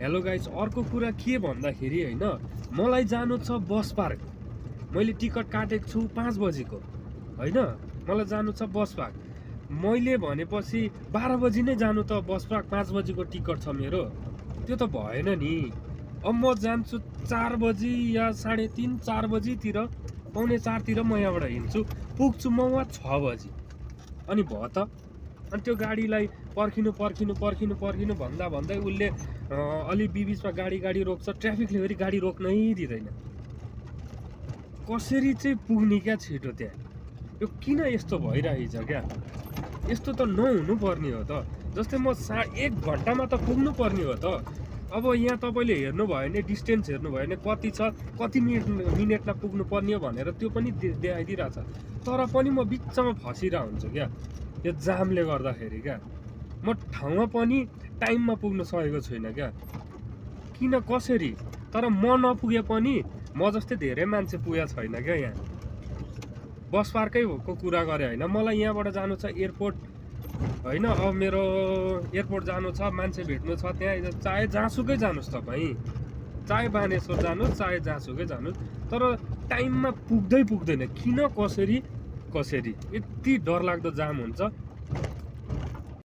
Hello guys, अर्को कुरा के भन्दाखेरि हैन, मलाई जानु छ बस पार्क। मैले टिकट काटेको छु 5 बजेको हैन, मलाई जानु छ बस पार्क। मैले भनेपछि 12 बजी नै जानु त बस पार्क, 5 बजेको टिकट छ मेरो। त्यो त भएन नि। अब म जान्छु 4 बजी या 3:30 4 बजीतिर, पौने 4 तिर म यहाँबाट हिँड्छु, पुग्छु म वहाँ 6 बजी। अनि भयो त। अनि त्यो गाडीलाई पर्खिनु भन्दा भन्दै उसले अलि बिचमा गाडी रोक्छ, ट्राफिकले फेरि गाडी रोक्नै दिँदैन। कसरी चाहिँ पुग्ने क्या छिटो त्यहाँ? यो किन यस्तो भइरहेछ क्या? यस्तो त नहुनु पर्ने हो त। जस्तै म 1 घन्टामा त पुग्नु पर्ने हो त। अब यहाँ तपाईँले हेर्नुभयो भने, डिस्टेन्स हेर्नुभयो भने कति छ, कति मिनेटमा पुग्नु पर्ने हो भनेर त्यो पनि देखाइदिरहेछ। तर पनि म बिचमा फसिरहेको हुन्छु क्या, यो जामले गर्दाखेरि क्या। म ठाउँमा पनि टाइममा पुग्न सकेको छुइनँ क्या। किन कसरी? तर म नपुगे पनि म जस्तै धेरै मान्छे पुगेको छैन क्या यहाँ। बस पार्कै को कुरा गरे होइन, मलाई यहाँबाट जानु छ एयरपोर्ट होइन। अब मेरो एयरपोर्ट जानु छ, मान्छे भेट्नु छ त्यहाँ, चाहे जहाँसुकै जानुहोस् तपाईँ, चाहे बानेश्वर जानुहोस्, चाहे जहाँसुकै जानुहोस्, तर टाइममा पुग्दैन। किन कसरी यति डरलाग्दो जाम हुन्छ।